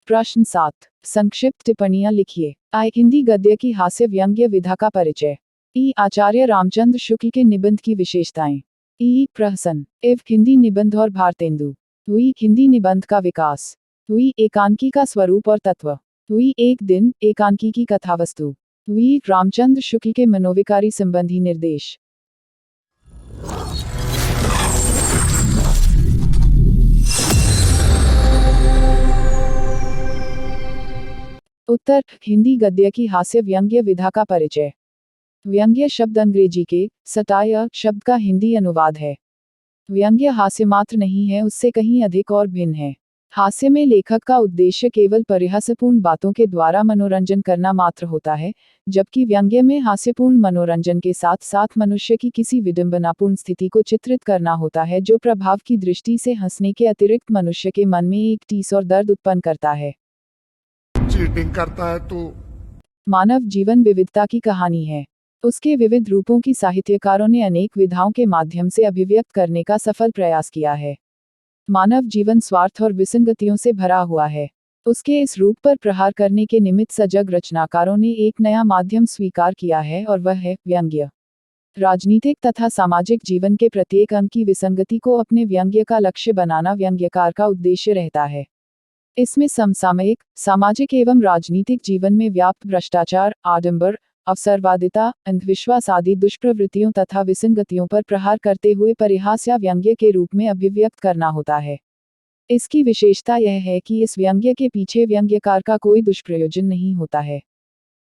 प्रश्न 7। संक्षिप्त टिप्पणियां लिखिए। हिंदी गद्य की हास्य व्यंग्य विधा का परिचय। आचार्य रामचंद्र शुक्ल के निबंध की विशेषताएं। प्रहसन। हिंदी निबंध और भारतेंदु। हिंदी निबंध का विकास। एकांकी का स्वरूप और तत्व। एक दिन एकांकी की कथावस्तु। रामचंद्र शुक्ल के मनोविकारी संबंधी निर्देश। उत्तर। हिंदी गद्य की हास्य व्यंग्य विधा का परिचय। व्यंग्य शब्द अंग्रेजी के सटायर शब्द का हिंदी अनुवाद है। व्यंग्य हास्य मात्र नहीं है, उससे कहीं अधिक और भिन्न है। हास्य में लेखक का उद्देश्य केवल परिहासपूर्ण बातों के द्वारा मनोरंजन करना मात्र होता है, जबकि व्यंग्य में हास्यपूर्ण मनोरंजन के साथ साथ मनुष्य की किसी विडंबनापूर्ण स्थिति को चित्रित करना होता है, जो प्रभाव की दृष्टि से हंसने के अतिरिक्त मनुष्य के मन में एक टीस और दर्द उत्पन्न करता है। चीटिंग करता है तो मानव जीवन विविधता की कहानी है। उसके विविध रूपों की साहित्यकारों ने अनेक विधाओं के माध्यम से अभिव्यक्त करने का सफल प्रयास किया है। मानव जीवन स्वार्थ और विसंगतियों से भरा हुआ है। उसके इस रूप पर प्रहार करने के निमित्त सजग रचनाकारों ने एक नया माध्यम स्वीकार किया है, और वह है व्यंग्य। राजनीतिक तथा सामाजिक जीवन के प्रत्येक अंग की विसंगति को अपने व्यंग्य का लक्ष्य बनाना व्यंग्यकार का उद्देश्य रहता है। इसमें समसामयिक, सामाजिक एवं राजनीतिक जीवन में व्याप्त भ्रष्टाचार, आडंबर, अवसरवादिता, अंधविश्वास आदि दुष्प्रवृत्तियों तथा विसंगतियों पर प्रहार करते हुए परिहास या व्यंग्य के रूप में अभिव्यक्त करना होता है। इसकी विशेषता यह है कि इस व्यंग्य के पीछे व्यंग्यकार का कोई दुष्प्रयोजन नहीं होता है।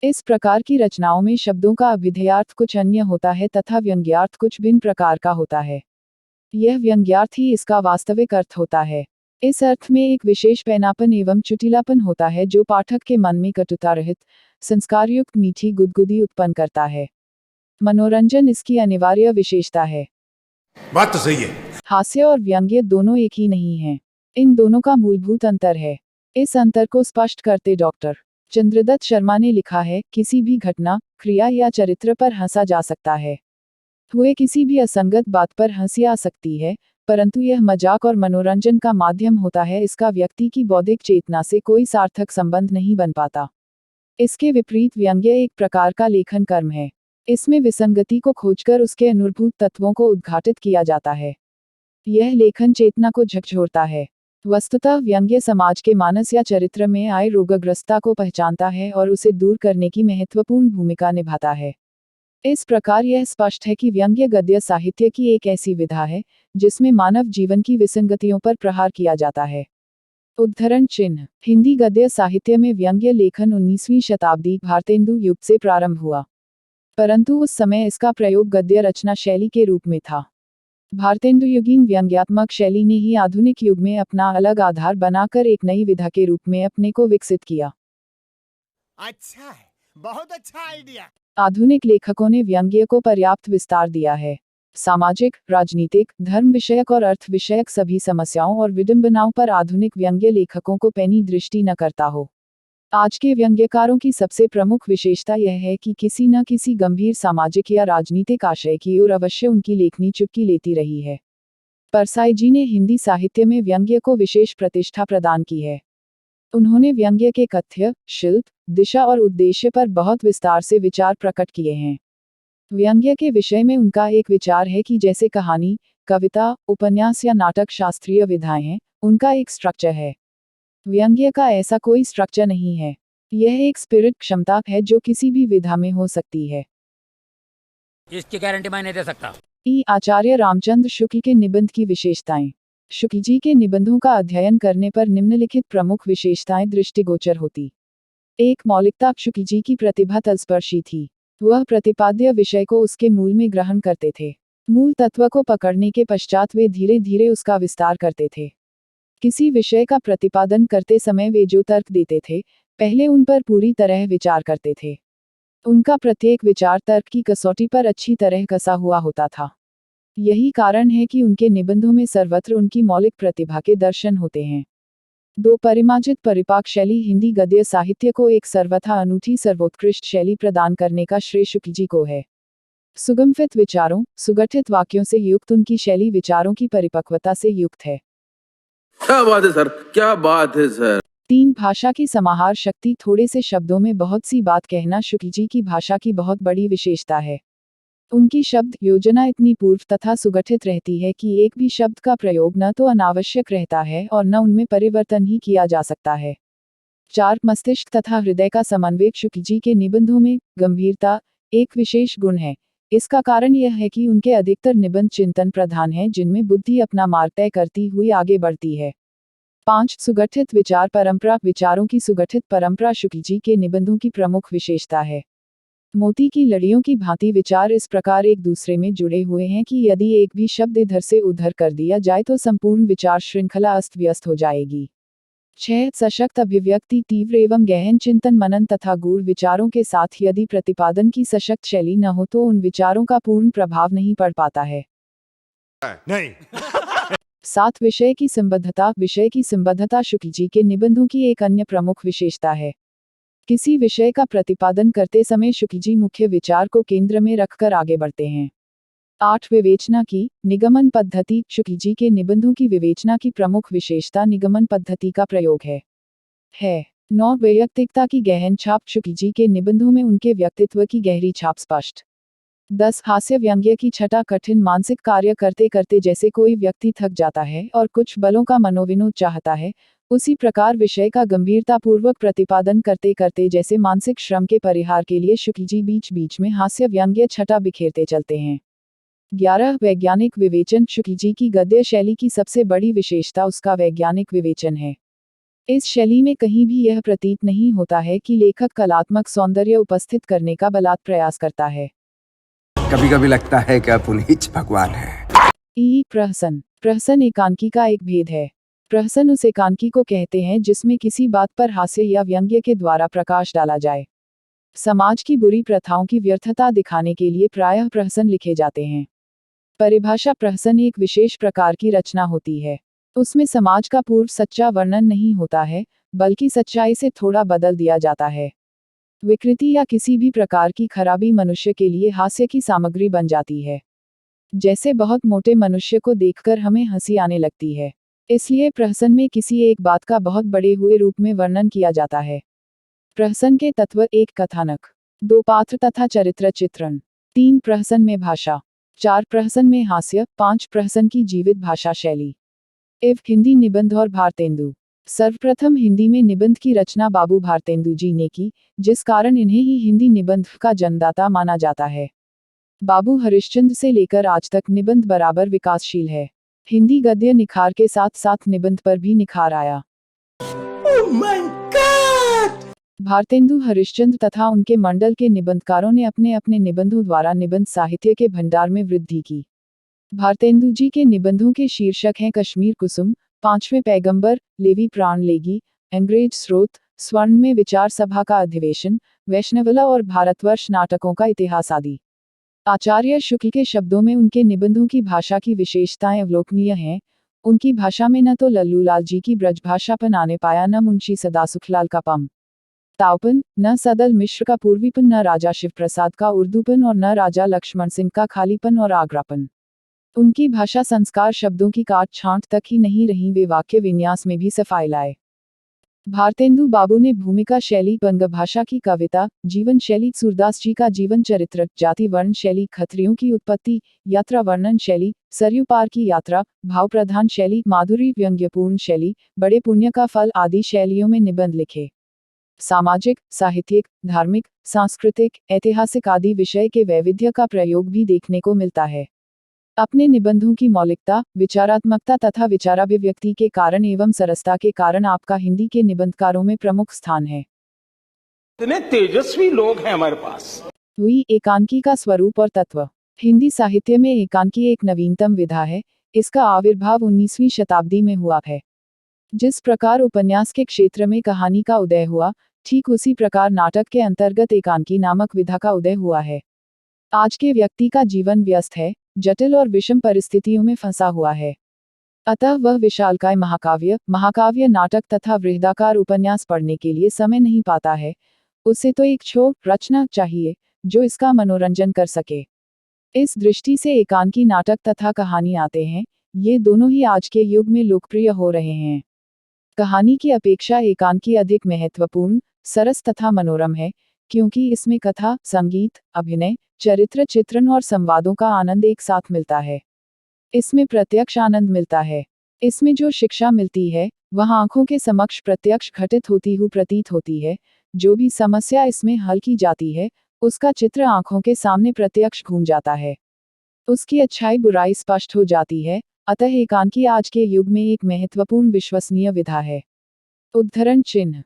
इस प्रकार की रचनाओं में शब्दों का अभिधेयार्थ कुछ अन्य होता है तथा व्यंग्यार्थ कुछ भिन्न प्रकार का होता है। यह व्यंग्यार्थ ही इसका वास्तविक अर्थ होता है। इस अर्थ में एक विशेष पैनापन एवं चुटिलापन होता है, जो पाठक के मन में कटुता रहित, संस्कारयुक्त मीठी गुदगुदी उत्पन्न करता है। मनोरंजन इसकी अनिवार्य विशेषता है। बात तो सही है। हास्य और व्यंग्य दोनों एक ही नहीं हैं। इन दोनों का मूलभूत अंतर है। इस अंतर को स्पष्ट करते डॉक्टर चंद्रदत्त शर्मा ने लिखा है, किसी भी घटना, क्रिया या चरित्र पर हंसा जा सकता है। हुए किसी भी असंगत बात पर हंसी आ सकती है, परंतु यह मजाक और मनोरंजन का माध्यम होता है, इसका व्यक्ति की बौद्धिक चेतना से कोई सार्थक संबंध नहीं बन पाता। इसके विपरीत व्यंग्य एक प्रकार का लेखन कर्म है। इसमें विसंगति को खोजकर उसके अनुभूत तत्वों को उद्घाटित किया जाता है। यह लेखन चेतना को झकझोरता है। वस्तुतः व्यंग्य समाज के मानस या चरित्र में आए रोगग्रस्तता को पहचानता है और उसे दूर करने की महत्वपूर्ण भूमिका निभाता है। इस प्रकार यह स्पष्ट है कि व्यंग्य गद्य साहित्य की एक ऐसी विधा है, जिसमें मानव जीवन की विसंगतियों पर प्रहार किया जाता है। उद्धरण चिन्ह। हिंदी गद्य साहित्य में व्यंग्य लेखन 19वीं शताब्दी भारतेंदु युग से प्रारंभ हुआ, परंतु उस समय इसका प्रयोग गद्य रचना शैली के रूप में था। भारतेंदु युगीन व्यंग्यात्मक शैली ने ही आधुनिक युग में अपना अलग आधार बनाकर एक नई विधा के रूप में अपने को विकसित किया। अच्छा है, बहुत अच्छा आइडिया। आधुनिक लेखकों ने व्यंग्य को पर्याप्त विस्तार दिया है। सामाजिक, राजनीतिक, धर्म विषयक और अर्थ विषयक सभी समस्याओं और विडंबनाओं पर आधुनिक व्यंग्य लेखकों को पैनी दृष्टि न करता हो। आज के व्यंग्यकारों की सबसे प्रमुख विशेषता यह है कि किसी न किसी गंभीर सामाजिक या राजनीतिक आशय की ओर अवश्य उनकी लेखनी चुटकी लेती रही है। परसाई जी ने हिंदी साहित्य में व्यंग्य को विशेष प्रतिष्ठा प्रदान की है। उन्होंने व्यंग्य के कथ्य, शिल्प, दिशा और उद्देश्य पर बहुत विस्तार से विचार प्रकट किए हैं। व्यंग्य के विषय में उनका एक विचार है कि जैसे कहानी, कविता, उपन्यास या नाटक शास्त्रीय विधाएं हैं, उनका एक स्ट्रक्चर है। व्यंग्य का ऐसा कोई स्ट्रक्चर नहीं है। यह एक स्पिरिट क्षमता है जो किसी भी विधा में हो सकती है। इसकी गारंटी मैं नहीं दे सकता। आचार्य रामचंद्र शुक्ल के निबंध की विशेषताएं। शुक्ल जी के निबंधों का अध्ययन करने पर निम्नलिखित प्रमुख विशेषताएं दृष्टिगोचर होती। एक, मौलिकता। शुक्ल जी की प्रतिभा तलस्पर्शी थी। वह प्रतिपाद्य विषय को उसके मूल में ग्रहण करते थे। मूल तत्व को पकड़ने के पश्चात वे धीरे धीरे उसका विस्तार करते थे। किसी विषय का प्रतिपादन करते समय वे जो तर्क देते थे, पहले उन पर पूरी तरह विचार करते थे। उनका प्रत्येक विचार तर्क की कसौटी पर अच्छी तरह कसा हुआ होता था। यही कारण है कि उनके निबंधों में सर्वत्र उनकी मौलिक प्रतिभा के दर्शन होते हैं। दो, परिमार्जित परिपाक शैली। हिंदी गद्य साहित्य को एक सर्वथा अनूठी सर्वोत्कृष्ट शैली प्रदान करने का श्रेय शुक्ल जी को है। सुगमफित विचारों, सुगठित वाक्यों से युक्त उनकी शैली विचारों की परिपक्वता से युक्त है। क्या बात है सर, क्या बात है सर। 3 भाषा की समाहार शक्ति। थोड़े से शब्दों में बहुत सी बात कहना शुक्ल जी की भाषा की बहुत बड़ी विशेषता है। उनकी शब्द योजना इतनी पूर्व तथा सुगठित रहती है कि एक भी शब्द का प्रयोग न तो अनावश्यक रहता है और न उनमें परिवर्तन ही किया जा सकता है। 4 मस्तिष्क तथा हृदय का समन्वय। शुक्ल जी के निबंधों में गंभीरता एक विशेष गुण है। इसका कारण यह है कि उनके अधिकतर निबंध चिंतन प्रधान हैं, जिनमें बुद्धि अपना मार्ग तय करती हुई आगे बढ़ती है। 5 सुगठित विचार परंपरा। विचारों की सुगठित परंपरा शुक्ल जी के निबंधों की प्रमुख विशेषता है। मोती की लड़ियों की भांति विचार इस प्रकार एक दूसरे में जुड़े हुए हैं कि यदि एक भी शब्द इधर से उधर कर दिया जाए तो संपूर्ण विचार श्रृंखला अस्त व्यस्त हो जाएगी। 6 सशक्त अभिव्यक्ति। तीव्र एवं गहन चिंतन मनन तथा गूढ़ विचारों के साथ यदि प्रतिपादन की सशक्त शैली न हो तो उन विचारों का पूर्ण प्रभाव नहीं पड़ पाता है। नहीं। 7 विषय की संबद्धता। विषय की संबद्धता शुक्ल जी के निबंधों की एक अन्य प्रमुख विशेषता है। किसी विषय का प्रतिपादन करते समय शुक्ल जी मुख्य विचार को केंद्र में रखकर आगे बढ़ते हैं। 8 विवेचना की निगमन पद्धति। शुक्ल जी के निबंधों की विवेचना की प्रमुख विशेषता निगमन पद्धति का प्रयोग है। 9 वैयक्तिकता की गहन छाप। शुक्ल जी के निबंधों में उनके व्यक्तित्व की गहरी छाप स्पष्ट। 10 हास्य व्यंग्य की छटा। कठिन मानसिक कार्य करते करते जैसे कोई व्यक्ति थक जाता है और कुछ बलों का मनोविनोद चाहता है, उसी प्रकार विषय का गंभीरतापूर्वक प्रतिपादन करते करते जैसे मानसिक श्रम के परिहार के लिए शुक्ल जी बीच बीच में हास्य व्यंग्य छटा बिखेरते चलते हैं। 11 वैज्ञानिक विवेचन। शुक्ल जी की गद्य शैली की सबसे बड़ी विशेषता उसका वैज्ञानिक विवेचन है। इस शैली में कहीं भी यह प्रतीत नहीं होता है कि लेखक कलात्मक सौंदर्य उपस्थित करने का बलात् प्रयास करता है। कभी कभी लगता है कि आप उन्हीं भगवान हैं। प्रहसन। प्रहसन एकांकी का एक भेद है। प्रहसन उस एकांकी को कहते हैं जिसमें किसी बात पर हास्य या व्यंग्य के द्वारा प्रकाश डाला जाए। समाज की बुरी प्रथाओं की व्यर्थता दिखाने के लिए प्रायः प्रहसन लिखे जाते हैं। परिभाषा। प्रहसन एक विशेष प्रकार की रचना होती है। उसमें समाज का पूर्व सच्चा वर्णन नहीं होता है, बल्कि सच्चाई से थोड़ा बदल दिया जाता है। विकृति या किसी भी प्रकार की खराबी मनुष्य के लिए हास्य की सामग्री बन जाती है। जैसे बहुत मोटे मनुष्य को देखकर हमें हंसी आने लगती है, इसलिए प्रहसन में किसी एक बात का बहुत बड़े हुए रूप में वर्णन किया जाता है। प्रहसन के तत्व। 1 कथानक। 2 पात्र तथा चरित्र चित्रण। 3 प्रहसन में भाषा। 4 प्रहसन में हास्य। 5 प्रहसन की जीवित भाषा शैली। हिंदी निबंध और भारतेंदु। सर्वप्रथम हिंदी में निबंध की रचना बाबू भारतेंदु जी ने की, जिस कारण इन्हें ही हिंदी निबंध का जन्मदाता माना जाता है। बाबू हरिश्चंद्र से लेकर आज तक निबंध बराबर विकासशील है। हिंदी गद्य निखार के साथ साथ निबंध पर भी निखार आया। भारतेंदु हरिश्चंद्र तथा उनके मंडल के निबंधकारों ने अपने अपने निबंधों द्वारा निबंध साहित्य के भंडार में वृद्धि की। भारतेंदु जी के निबंधों के शीर्षक हैं कश्मीर कुसुम, 5वें पैगंबर, लेवी प्राण लेगी, अंग्रेज स्रोत, स्वर्ण में विचार सभा का अधिवेशन, वैष्णवला और भारतवर्ष नाटकों का इतिहास आदि। आचार्य शुक्ल के शब्दों में उनके निबंधों की भाषा की विशेषताएं अवलोकनीय हैं। उनकी भाषा में न तो लल्लूलाल जी की ब्रजभाषापन आने पाया, न मुंशी सदासुखलाल का पम तावपन, न सदल मिश्र का पूर्वीपन, न राजा शिवप्रसाद का उर्दूपन और न राजा लक्ष्मण सिंह का खालीपन और आगरापन। उनकी भाषा संस्कार शब्दों की काट छांट तक ही नहीं रही, वे वाक्य विन्यास में भी सफाई लाए। भारतेंदु बाबू ने भूमिका शैली, बंग भाषा की कविता, जीवन शैली, सूरदास जी का जीवन चरित्र, जाति वर्ण शैली, खत्रियों की उत्पत्ति, यात्रा वर्णन शैली, सरयू पार की यात्रा, भाव प्रधान शैली, माधुरी व्यंग्यपूर्ण शैली, बड़े पुण्य का फल आदि शैलियों में निबंध लिखे। सामाजिक, साहित्यिक, धार्मिक, सांस्कृतिक, ऐतिहासिक आदि विषय के वैविध्य का प्रयोग भी देखने को मिलता है। अपने निबंधों की मौलिकता, विचारात्मकता तथा विचाराभिव्यक्ति के कारण एवं सरसता के कारण आपका हिंदी के निबंधकारों में प्रमुख स्थान है। इतने तेजस्वी लोग हैं हमारे पास। एकांकी का स्वरूप और तत्व। हिंदी साहित्य में एकांकी एक नवीनतम विधा है। इसका आविर्भाव 19वीं शताब्दी में हुआ है। जिस प्रकार उपन्यास के क्षेत्र में कहानी का उदय हुआ, ठीक उसी प्रकार नाटक के अंतर्गत एकांकी नामक विधा का उदय हुआ है। आज के व्यक्ति का जीवन व्यस्त है, जटिल और विषम परिस्थितियों में फंसा हुआ है। अतः वह विशालकाय महाकाव्य नाटक तथा वृहदाकार उपन्यास पढ़ने के लिए समय नहीं पाता है। उसे तो एक छोट रचना चाहिए, जो इसका मनोरंजन कर सके। इस दृष्टि से एकांकी नाटक तथा कहानी आते हैं, ये दोनों ही आज के युग में लोकप्रिय हो रहे हैं। कहानी की अपेक्षा एकांकी अधिक महत्वपूर्ण, सरस तथा मनोरम है, क्योंकि इसमें कथा, संगीत, अभिनय, चरित्र चित्रण और संवादों का आनंद एक साथ मिलता है। इसमें प्रत्यक्ष आनंद मिलता है। इसमें जो शिक्षा मिलती है, वह आंखों के समक्ष प्रत्यक्ष घटित होती हुई प्रतीत होती है। जो भी समस्या इसमें हल की जाती है, उसका चित्र आंखों के सामने प्रत्यक्ष घूम जाता है। उसकी अच्छाई बुराई स्पष्ट हो जाती है। अतः एकांकी आज के युग में एक महत्वपूर्ण विश्वसनीय विधा है। उद्धरण चिन्ह।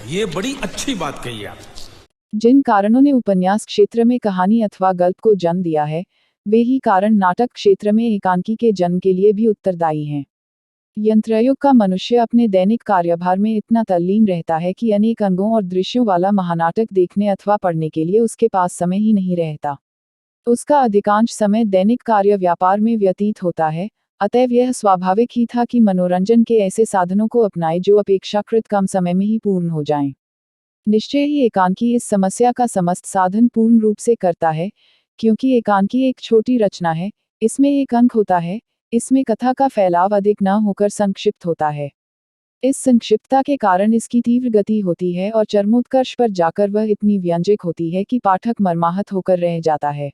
ये बड़ी अच्छी बात कही आप। जिन कारणों ने उपन्यास क्षेत्र में कहानी अथवा गल्प को जन्म दिया है, वे ही कारण नाटक क्षेत्र में एकांकी के जन्म के लिए भी उत्तरदायी हैं। यंत्रयुग का मनुष्य अपने दैनिक कार्यभार में इतना तल्लीन रहता है कि अनेक अंगों और दृश्यों वाला महानाटक देखने अथवा पढ़ने के लिए उसके पास समय ही नहीं रहता। उसका अधिकांश समय दैनिक कार्य व्यापार में व्यतीत होता है। अतएव यह स्वाभाविक ही था कि मनोरंजन के ऐसे साधनों को अपनाए जो अपेक्षाकृत कम समय में ही पूर्ण हो जाएं। निश्चय ही एकांकी इस समस्या का समस्त साधन पूर्ण रूप से करता है, क्योंकि एकांकी एक छोटी रचना है, इसमें एक अंक होता है, इसमें कथा का फैलाव अधिक न होकर संक्षिप्त होता है। इस संक्षिप्तता के कारण इसकी तीव्र गति होती है और चरमोत्कर्ष पर जाकर वह इतनी व्यंजक होती है कि पाठक मर्माहत होकर रह जाता है।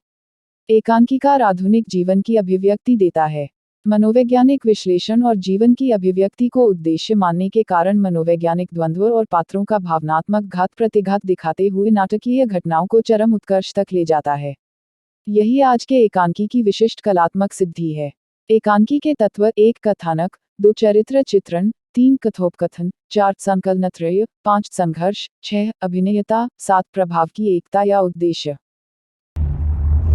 एकांकीकार आधुनिक जीवन की अभिव्यक्ति देता है। मनोवैज्ञानिक विश्लेषण और जीवन की अभिव्यक्ति को उद्देश्य मानने के कारण मनोवैज्ञानिक द्वंद्व और पात्रों का भावनात्मक घात प्रतिघात दिखाते हुए नाटकीय घटनाओं को चरम उत्कर्ष तक ले जाता है। यही आज के एकांकी की विशिष्ट कलात्मक सिद्धि है। एकांकी के तत्व: 1 कथानक, 2 चरित्र चित्रण, 3 कथोपकथन, 4 संकलनत्रय, 5 संघर्ष, 6 अभिनयता, 7 प्रभाव की एकता या उद्देश्य।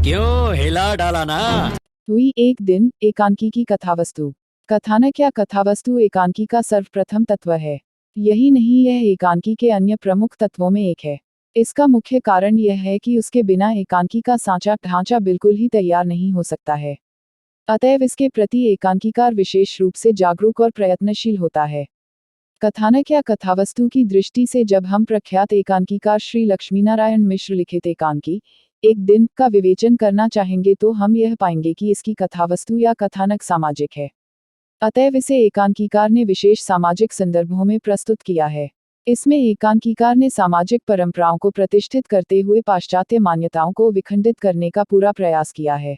क्यों हिला डाला ना? हुई एक दिन एकांकी की कथावस्तु। कथानक या कथावस्तु एकांकी का सर्वप्रथम तत्व है। यही नहीं, यह एकांकी के अन्य प्रमुख तत्वों में एक है। इसका मुख्य कारण यह है कि उसके बिना एकांकी का सांचा ढांचा बिल्कुल ही तैयार नहीं हो सकता है। अतएव इसके प्रति एकांकीकार विशेष रूप से जागरूक और प्रयत्नशील होता है। कथानक या कथावस्तु की दृष्टि से जब हम प्रख्यात एकांकीकार श्री लक्ष्मीनारायण मिश्र लिखित एकांकी एक दिन का विवेचन करना चाहेंगे तो हम यह पाएंगे कि इसकी कथावस्तु या कथानक सामाजिक है। अतएव इसे एकांकीकार ने विशेष सामाजिक संदर्भों में प्रस्तुत किया है। इसमें एकांकीकार ने सामाजिक परंपराओं को प्रतिष्ठित करते हुए पाश्चात्य मान्यताओं को विखंडित करने का पूरा प्रयास किया है।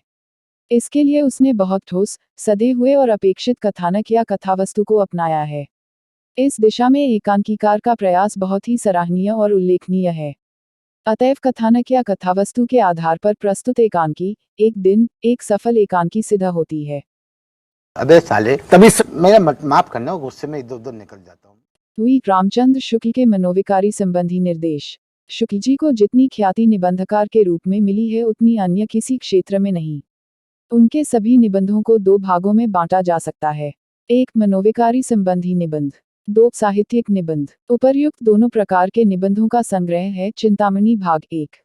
इसके लिए उसने बहुत ठोस, सधे हुए और अपेक्षित कथानक या कथावस्तु को अपनाया है। इस दिशा में एकांकीकार का प्रयास बहुत ही सराहनीय और उल्लेखनीय है। अतएव कथानक या कथावस्तु के आधार पर प्रस्तुत एकांकी एक दिन एक सफल एकांकी सिद्ध होती है। अबे साले मेरा माफ करना, गुस्से में इधर उधर निकल जाता हूँ। हुई रामचंद्र शुक्ल के मनोविकारी संबंधी निर्देश। शुक्ल जी को जितनी ख्याति निबंधकार के रूप में मिली है उतनी अन्य किसी क्षेत्र में नहीं। उनके सभी निबंधों को 2 भागों में बांटा जा सकता है। 1 मनोविकारी संबंधी निबंध, 2 साहित्यिक निबंध। उपर्युक्त दोनों प्रकार के निबंधों का संग्रह है चिंतामणि भाग 1।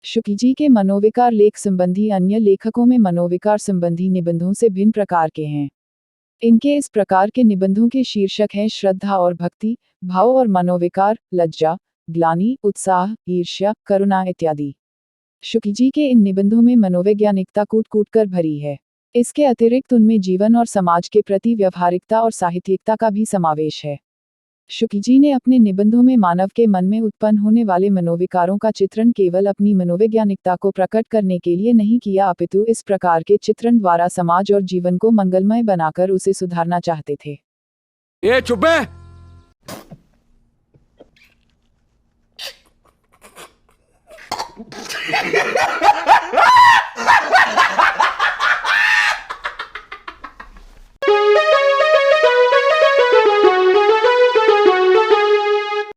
शुक्ल जी के मनोविकार लेख संबंधी अन्य लेखकों में मनोविकार संबंधी निबंधों से भिन्न प्रकार के हैं। इनके इस प्रकार के निबंधों के शीर्षक हैं श्रद्धा और भक्ति, भाव और मनोविकार, लज्जा, ग्लानि, उत्साह, ईर्ष्या, करुणा इत्यादि। शुक्ल जी के इन निबंधों में मनोवैज्ञानिकता कूट कूट कर भरी है। इसके अतिरिक्त उनमें जीवन और समाज के प्रति व्यवहारिकता और साहित्यिकता का भी समावेश है। शुक्ल जी ने अपने निबंधों में मानव के मन में उत्पन्न होने वाले मनोविकारों का चित्रण केवल अपनी मनोवैज्ञानिकता को प्रकट करने के लिए नहीं किया, अपितु इस प्रकार के चित्रण द्वारा समाज और जीवन को मंगलमय बनाकर उसे सुधारना चाहते थे। ये चुप है।